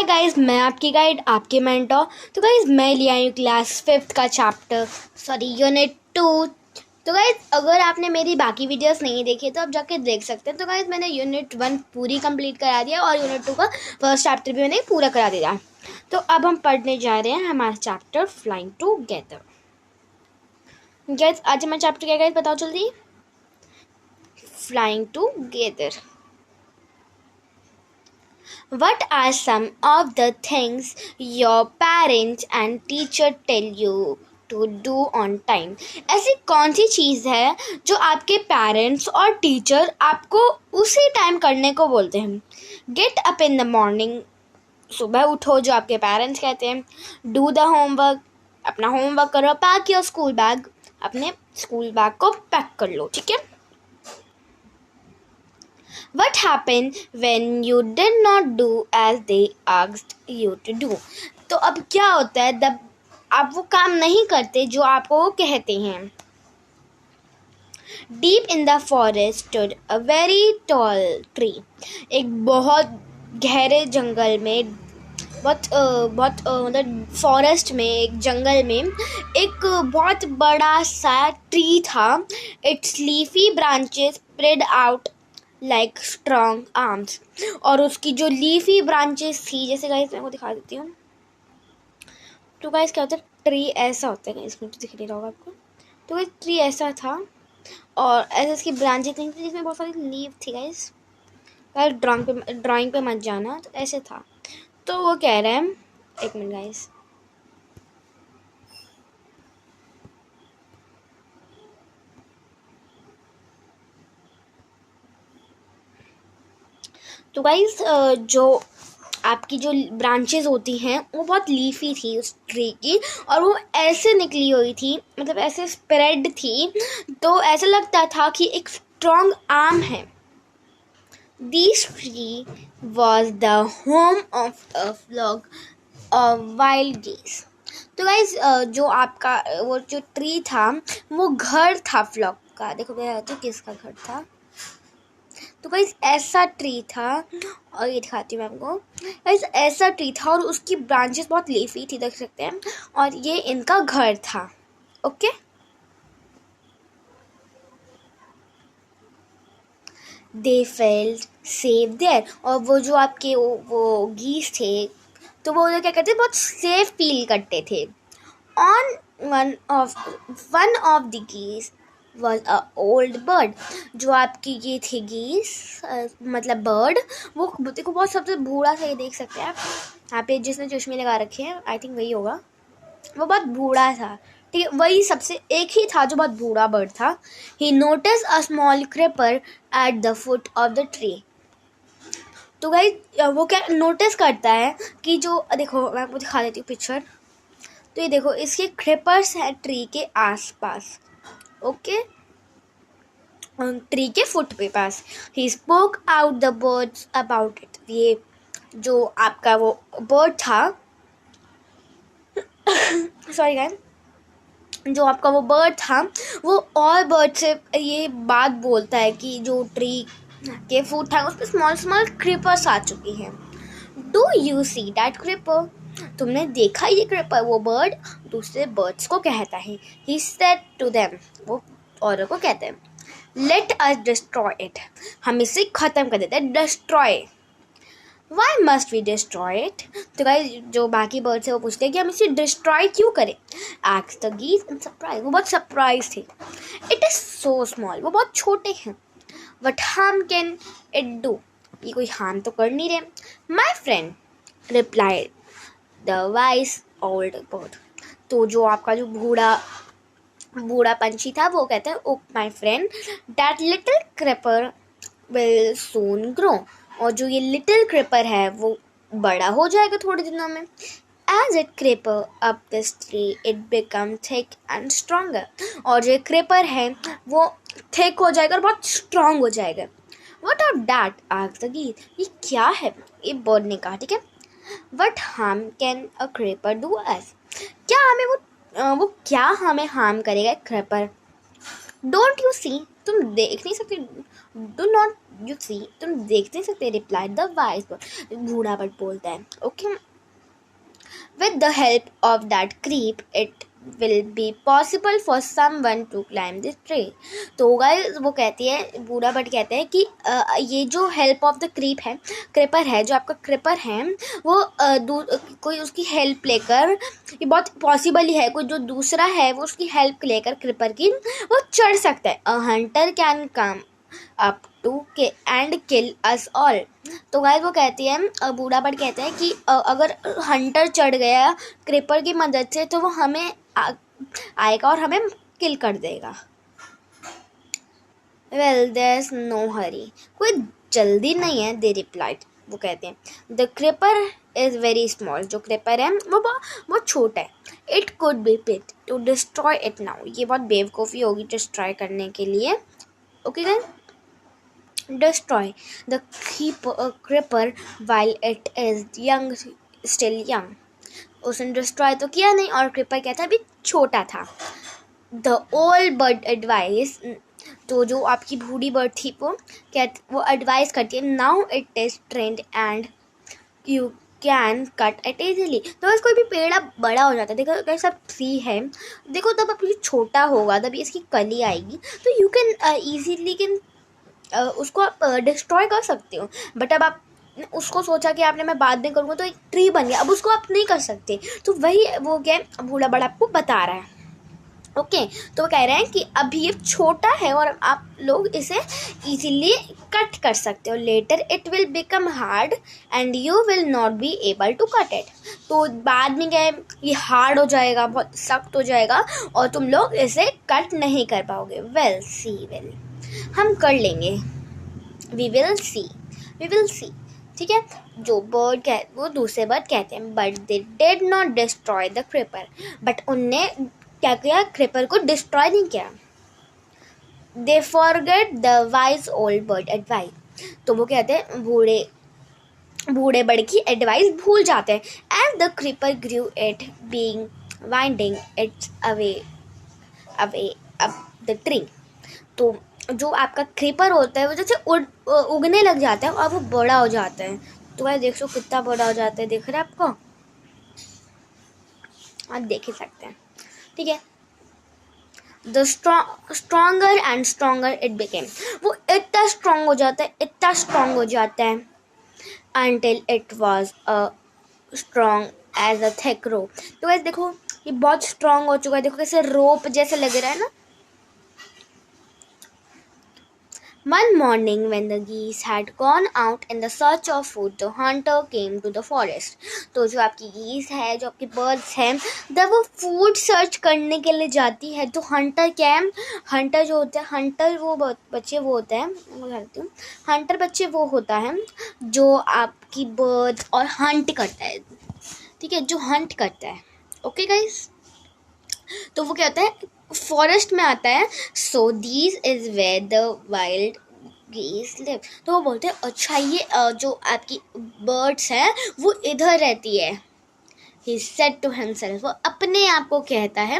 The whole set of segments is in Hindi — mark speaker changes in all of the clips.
Speaker 1: हाय गाइस, मैं आपकी गाइड, आपके मेंटोर। तो गाइस मैं ले आई हूँ क्लास 5th का यूनिट 2। तो गाइस अगर आपने मेरी बाकी वीडियोस नहीं देखी तो आप जाके देख सकते हैं। तो गाइस मैंने यूनिट 1 पूरी कंप्लीट करा दिया और यूनिट 2 का फर्स्ट चैप्टर भी मैंने पूरा करा दिया। तो अब हम पढ़ने जा रहे हैं हमारा चैप्टर फ्लाइंग टुगेदर। गाइस आज हमारा चैप्टर क्या गाइस बताओ जल्दी। Flying together. What are some of the things your parents and teacher tell you to do on time? ऐसी कौन सी चीज़ है जो आपके पेरेंट्स और टीचर आपको उसी टाइम करने को बोलते हैं? Get up in the morning, सुबह उठो जो आपके पेरेंट्स कहते हैं। डू द होमवर्क, अपना होमवर्क करो। पैक योर स्कूल बैग, अपने स्कूल बैग को पैक कर लो, ठीक है। What happened when you did not do as they asked you to do? तो अब क्या होता है जब आप वो काम नहीं करते जो आपको वो कहते हैं। Deep in the forest stood a very tall tree. एक बहुत गहरे जंगल में मतलब फॉरेस्ट में, एक जंगल में एक बहुत बड़ा सा ट्री था। It's leafy branches spread out like strong arms. और उसकी जो लीफी ब्रांचेस थी, जैसे गाइस मैं को दिखा देती हूँ। तो गाइस क्या होता है, ट्री ऐसा होता है, गाइस मुझे दिख नहीं रहा होगा आपको। तो गाइस ट्री ऐसा था और ऐसे इसकी ब्रांचेस नहीं थी जिसमें बहुत सारी लीफ थी। गाइस ड्राइंग पे मत जाना, तो ऐसे था। तो वो कह रहे हैं, एक मिनट गाइस, तो गाइस जो आपकी जो ब्रांचेस होती हैं वो बहुत लीफी थी उस ट्री की, और वो ऐसे निकली हुई थी, मतलब ऐसे स्प्रेड थी, तो ऐसा लगता था कि एक स्ट्रॉन्ग आर्म है। This tree was the home of a flock of wild geese. तो गाइस जो आपका वो जो ट्री था वो घर था फ्लॉक का। देखो क्या होता है, किसका घर था। तो गाइस ऐसा ट्री था, और ये दिखाती हूँ मैं आपको। गाइस ऐसा ट्री था और उसकी ब्रांचेस बहुत लीफी थी, देख सकते हैं, और ये इनका घर था। Okay, they felt safe there. और वो जो आपके वो गीस थे, तो वो क्या कहते हैं, बहुत सेफ फील करते थे। ऑन वन ऑफ द गीस वॉज अ ओल्ड बर्ड। जो आपकी ये थी गीस, मतलब बर्ड, वो देखो बहुत सबसे बूढ़ा सा, ये देख सकते हैं आप यहाँ पे, जिसने चश्मे लगा रखे हैं, आई थिंक वही होगा। वो बहुत बूढ़ा था, ठीक है, वही सबसे एक ही था जो बहुत बूढ़ा बर्ड था। He notice a small creeper at the foot of the tree. तो भाई वो क्या नोटिस करता है कि जो, देखो मैं आपको दिखा देती हूँ पिक्चर। तो ये देखो, इसके क्रेपर्स हैं ट्री के आसपास। ओके, ट्री के फुट पे पास। He spoke out the birds about it. ये जो आपका वो बर्ड था सॉरी गाइस, जो आपका वो बर्ड था वो और बर्ड से ये बात बोलता है कि जो ट्री के फुट है उस पर स्मॉल स्मॉल क्रीपर्स आ चुकी हैं। Do you see that creeper? तुमने देखा ये क्रीपर? वो बर्ड दूसरे बर्ड्स को कहता है। ही सेड टू देम, वो औरों को कहते हैं, लेट अस डिस्ट्रॉय इट। हम इसे खत्म कर देते हैं, destroy. Why must we destroy it? तो गाइस जो बाकी बर्ड्स है वो पूछते हैं कि हम इसे डिस्ट्रॉय क्यों करें। आस्क्ड द गीस इन सरप्राइज। वो बहुत सरप्राइज थे। इट इज सो स्मॉल, वो बहुत छोटे हैं। What harm can it do? ये कोई हार्म तो कर नहीं रहे। My friend replied the vice old bird. तो जो आपका जो बूढ़ा पंछी था वो कहता है, oh my friend, that little creeper will soon grow. और जो ये लिटिल क्रेपर है वो बड़ा हो जाएगा थोड़े दिनों में। As it creeper up this tree it become thick and stronger. और जो क्रेपर है वो थिक हो जाएगा और बहुत स्ट्रॉन्ग हो जाएगा। What are that? Asked the geese. ये क्या है? ये बर्ड ने कहा, ठीक है। What harm can a creeper do us? क्या हमें वो क्या हमें हार्म करेगा क्रेपर? Don't you see? तुम देख नहीं सकते? डू नॉट यू सी, तुम देख नहीं सकते, रिप्लाइड द वाइज बर्ड, बूढ़ा बर्ड बोलता है. Okay, with the help of that creep it will be possible for someone to climb this tree. तो गाइस वो कहती है, बूढ़ा बट कहते हैं कि ये जो हेल्प ऑफ द क्रीपर है, जो आपका क्रीपर है वो कोई उसकी हेल्प लेकर, ये बहुत पॉसिबल ही है, कोई जो दूसरा है वो उसकी हेल्प लेकर क्रीपर की वो चढ़ सकता है. A hunter can come up to and kill us all. तो गाइस वो कहती है, बूढ़ा बट कहता है कि अगर हंटर चढ़ गया क्रीपर की मदद से तो वो हमें आएगा और हमें किल कर देगा. Well there is no hurry, कोई जल्दी नहीं है, दे रिप्लाइड. वो कहते हैं the creeper is very small, जो क्रीपर है वो बहुत छोटा है. It could be pity to destroy it now, ये बहुत बेवकूफ़ी होगी डिस्ट्रॉय करने के लिए. Okay guys, destroy the creeper while it is young, still young. उसने डिस्ट्रॉय तो किया नहीं और क्रीपर क्या था, अभी छोटा था. The old bird advice, तो जो आपकी बूढ़ी बर्ड थी वो एडवाइस करती है. Now it is trained and you can cut it easily. तो बस कोई भी पेड़ अब बड़ा हो जाता है, देखो अगर सब ट्री है, देखो तब अब ये छोटा होगा, तभी इसकी कली आएगी, तो यू कैन ईजीली कैन उसको आप डिस्ट्रॉय कर सकते हो. बट अब आप उसको सोचा कि आपने मैं बाद में करूँगा तो एक ट्री बन गया, अब उसको आप नहीं कर सकते. तो वही वो क्या बूढ़ा बड़ा आपको बता रहा है. ओके, तो वो कह रहे हैं कि अभी ये छोटा है और आप लोग इसे इजीली कट कर सकते हो. Later it will become hard and you will not be able to cut it. तो बाद में क्या है, ये हार्ड हो जाएगा, बहुत सख्त हो जाएगा और तुम लोग इसे कट नहीं कर पाओगे. वेल सी, वेल हम कर लेंगे, वी विल सी. ठीक है, जो बर्ड वो दूसरे बर्ड कहते हैं but they did not destroy the creeper, but उनने क्या किया, क्रीपर को डिस्ट्रॉय नहीं किया. They forget the wise old bird advice, तो वो कहते हैं बूढ़े बर्ड की एडवाइस भूल जाते हैं. And the creeper grew it being winding its away up the tree. तो जो आपका क्रीपर होता है वो जैसे उगने लग जाता है और वो बड़ा हो जाता है. तो वह देख सो कितना बड़ा हो जाता है, देख रहे हैं आपको, आप देख ही सकते हैं. ठीक है, the stronger and stronger it became, वो इतना स्ट्रॉन्ग हो जाता है until it was strong as a thick rope. तो वैसे देखो ये बहुत स्ट्रॉन्ग हो चुका है, देखो कैसे रोप जैसे लग रहा है ना. One morning when the geese had gone out in the search of food, the hunter came to the forest. तो जो आपकी geese है, जो आपकी birds हैं, जब वो food search करने के लिए जाती है तो hunter क्या है, hunter जो होता है, hunter वो बच्चे वो होता है, मैं बताती हूँ, hunter बच्चे वो होता है जो आपकी birds और hunt करता है. ठीक है, जो hunt करता है. ओके गाइस, तो वो क्या होता है, फॉरेस्ट में आता है. So these is where the wild geese live. तो वो बोलते हैं अच्छा ये जो आपकी बर्ड्स हैं वो इधर रहती है. He said to himself, वो अपने आप को कहता है,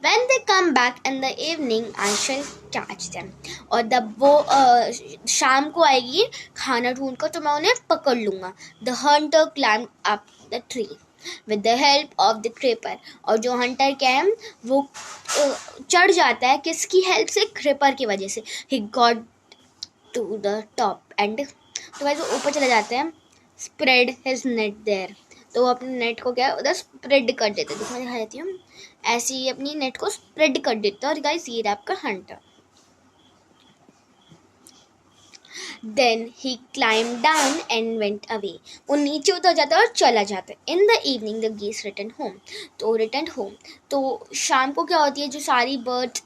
Speaker 1: when they come back in the evening I shall catch them. और जब वो शाम को आएगी खाना ढूंढ कर तो मैं उन्हें पकड़ लूँगा. The hunter climbed up the tree with the help of the creeper. और जो हंटर क्या है वो चढ़ जाता है किसकी हेल्प से, क्रीपर की वजह से. He got to the top and तो वैसे ऊपर चले जाते हैं. Spread his net there. तो वो अपने नेट को क्या है उधर स्प्रेड कर देते. देखो मैं दिखा देती हूँ, ऐसे ही अपनी नेट को स्प्रेड कर देते हैं. और गाइस ये आपका Hunter. Then he climbed down and went away. वो नीचे उतर जाता है और चला जाता है. In the evening the geese returned home. तो returned home, तो शाम को क्या होती है, जो सारी बर्ड्स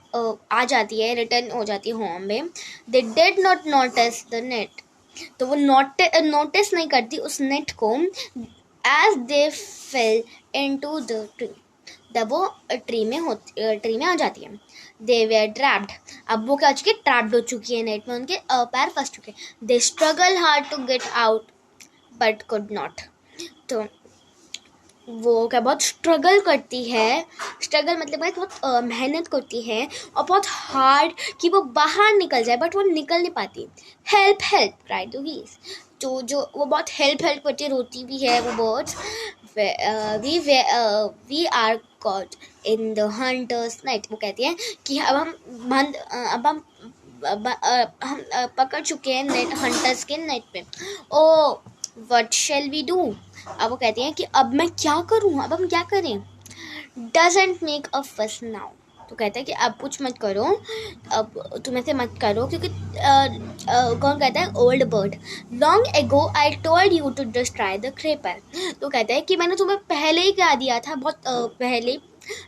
Speaker 1: आ जाती है, रिटर्न हो जाती है होम में. They did not notice the net. तो वो नोटिस नहीं करती उस नेट को. As they fell into the tree. जब वो ट्री में आ जाती है. They were trapped. अब वो क्या हो चुकी है, ट्रैप्ड हो चुकी है नेट में, उनके पैर फंस चुके हैं. They struggled hard to get out but could not. तो वो क्या बहुत स्ट्रगल करती है, स्ट्रगल मतलब गाइस बहुत मेहनत करती है और बहुत हार्ड कि वो बाहर निकल जाए, बट वो निकल नहीं पाती। Help help cried the bees. तो जो वो बहुत हेल्प करती रोती भी है वो birds. We are caught in the hunters net. वो कहती है कि अब हम पकड़ चुके हैं नेट हंटर्स के नेट पे। Oh what shall we do. अब वो कहती हैं कि अब मैं क्या करूँ, अब हम क्या करें। डजंट मेक अ फस नाउ। तो कहता है कि अब कुछ मत करो, अब तुम ऐसे मत करो, क्योंकि कौन कहता है, old bird. Long ago I told you to destroy the creeper. तो कहता है कि मैंने तुम्हें पहले ही कह दिया था, बहुत पहले,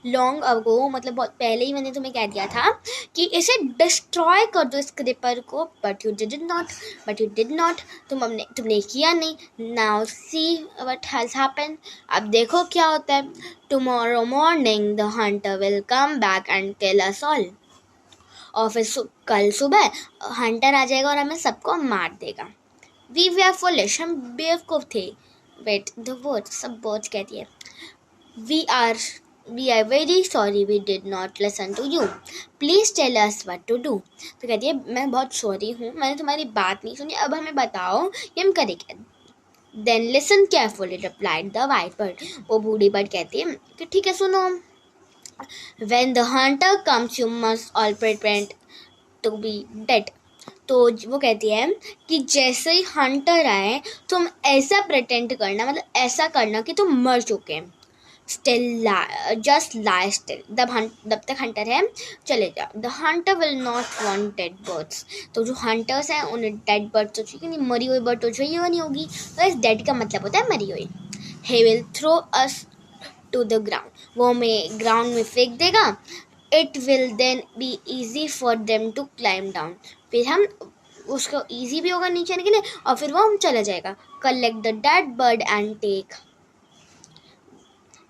Speaker 1: लॉन्ग अगो मतलब बहुत पहले ही मैंने तुम्हें कह दिया था कि इसे डिस्ट्रॉय कर दो इस क्रिपर को, बट यू डिड नॉट। तुमने किया नहीं। Now see what has happened. अब देखो क्या होता है। Tomorrow morning the Hunter will come back and kill us all. और फिर कल सुबह हंटर आ जाएगा और हमें सबको मार देगा। वी वर फुलिश, हम बेवकूफ थे। वेट द वर्ड, सब बर्ड्स कहती है we are very sorry we did not listen to you. Please tell us what to do. तो कहती है मैं बहुत सॉरी हूँ, मैंने तुम्हारी बात नहीं सुनी, अब हमें बताओ कि हम करें क्या। Then listen carefully, replied the white bird. वो बूढ़ी बर्ड कहती है कि ठीक है सुनो। When the hunter comes you must all pretend to be dead. तो वो कहती है कि जैसे ही हंटर आए तुम ऐसा प्रिटेंड करना, मतलब ऐसा करना कि तुम मर चुके हैं। स्टिल जस्ट लाई स्टिल। जब तक हंटर है चले जाओ। The Hunter will not want dead birds. तो जो हंटर्स हैं उन्हें डेड बर्ड तो चाहिए नहीं, मरी हुई बर्ड तो चाहिए नहीं होगी। तो इस डेड का मतलब होता है मरी हुई। He will throw us to the ground. वो हमें ग्राउंड में फेंक देगा। It will then be easy for them to climb down. फिर हम उसको ईजी भी होगा नीचे आने के लिए और फिर वो हम चला जाएगा। Collect the dead bird and take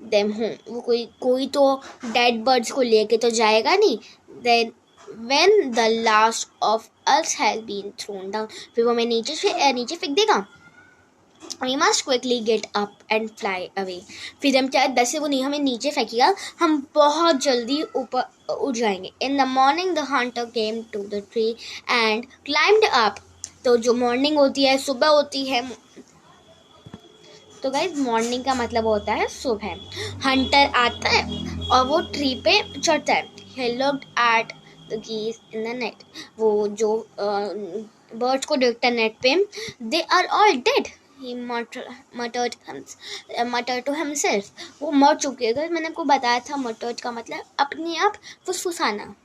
Speaker 1: them home. वो कोई तो डेड बर्ड्स को लेके तो जाएगा नहीं। Then when the last of us has been thrown down. फिर वो हमें नीचे फेंक देगा। We must quickly get up and fly away. फिर हम चाहे 10 से वो नहीं हमें नीचे फेंकेगा, हम बहुत जल्दी ऊपर उड़ जाएंगे। In the morning the hunter came to the tree and climbed up. तो जो मॉर्निंग होती है, सुबह होती है। तो गाइज मॉर्निंग का मतलब होता है सुबह। हंटर आता है और वो ट्री पे चढ़ता है। He looked at the geese in the net. वो जो बर्ड्स को देखता है नेट पे। They are all dead. He muttered to himself. वो मर चुके हैं। मैंने आपको बताया था muttered का मतलब अपने आप फुसफुसाना,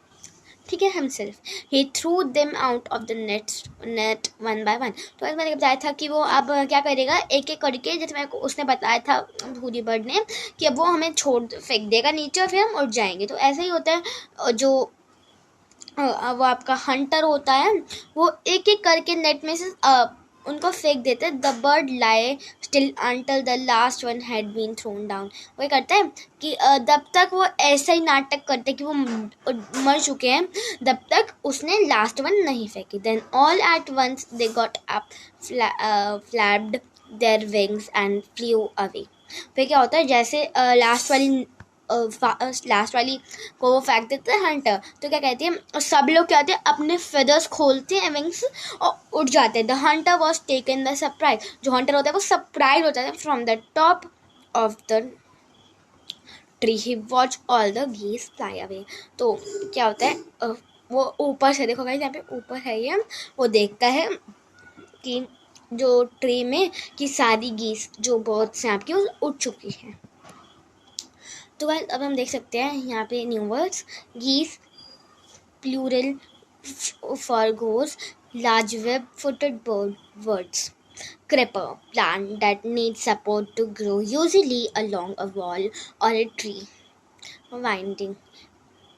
Speaker 1: ठीक है, himself. He threw them out of the net one by one. तो ऐसे मैंने बताया था कि वो अब क्या करेगा, एक एक करके, जैसे मेरे को उसने बताया था हुडी बर्ड ने कि अब वो हमें फेंक देगा नीचे और फिर हम उड़ जाएंगे। तो ऐसा ही होता है, जो वो आपका हंटर होता है वो एक एक करके नेट में से उनको फेंक देते हैं। The bird lie still until the last one had been thrown down. वो करता है कि जब तक वो ऐसा ही नाटक करते हैं कि वो मर चुके हैं, तब तक उसने लास्ट वन नहीं फेंकी। Then all at once they got up, flapped their wings and flew away. फिर क्या होता है, जैसे लास्ट वाली को वो फेंक देते हैं हंटर, तो क्या कहती है, सब लोग क्या होते हैं अपने फेदर्स खोलते हैं, विंग्स, और उड़ जाते हैं। The Hunter was taken the surprise. जो हंटर होता है वो सरप्राइज होता है from the top of the tree. He watch all the गीस फ्लाई अवे। तो क्या होता है, वो ऊपर से, देखो गाइस यहाँ पे ऊपर है ये, वो देखता है कि जो ट्री में कि सारी गीस जो बर्ड्स हैं आपकी वो उड़ चुकी हैं। तो गाइस अब हम देख सकते हैं यहाँ पे new words. Geese plural for goose, large web footed bird words. Creeper, plant that needs support to grow, usually along a wall or a tree. Winding,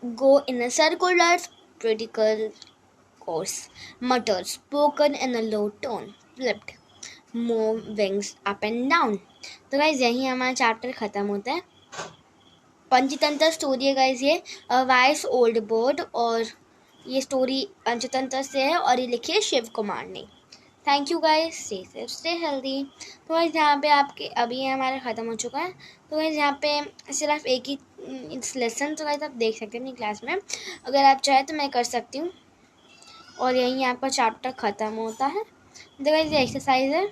Speaker 1: go in a circular vertical course. Mutter, spoken in a low tone. Flipped, move wings up and down. तो गाइस यही हमारा चैप्टर ख़त्म होता है। पंचतंत्र स्टोरी है गाइस ये, वाइस ओल्ड बर्ड, और ये स्टोरी पंचतंत्र से है और ये लिखी है शिव कुमार ने। Thank you guys, stay safe stay healthy. तो गाइस यहाँ पे आपके अभी ये हमारा ख़त्म हो चुका है। तो गाइस यहाँ पे सिर्फ एक ही इस लेसन तो गाइस आप देख सकते हैं अपनी क्लास में, अगर आप चाहें तो मैं कर सकती हूँ। और यहीं आपका चैप्टर ख़त्म होता है। तो गाइस ये एक्सरसाइज है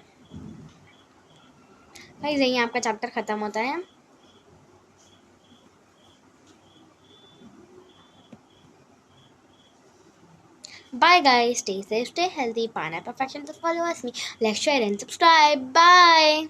Speaker 1: गाइस, यहीं आपका चैप्टर ख़त्म होता है। Bye guys, stay safe, stay healthy. Pineapple Perfection to follow us me. Like, share and subscribe. Bye.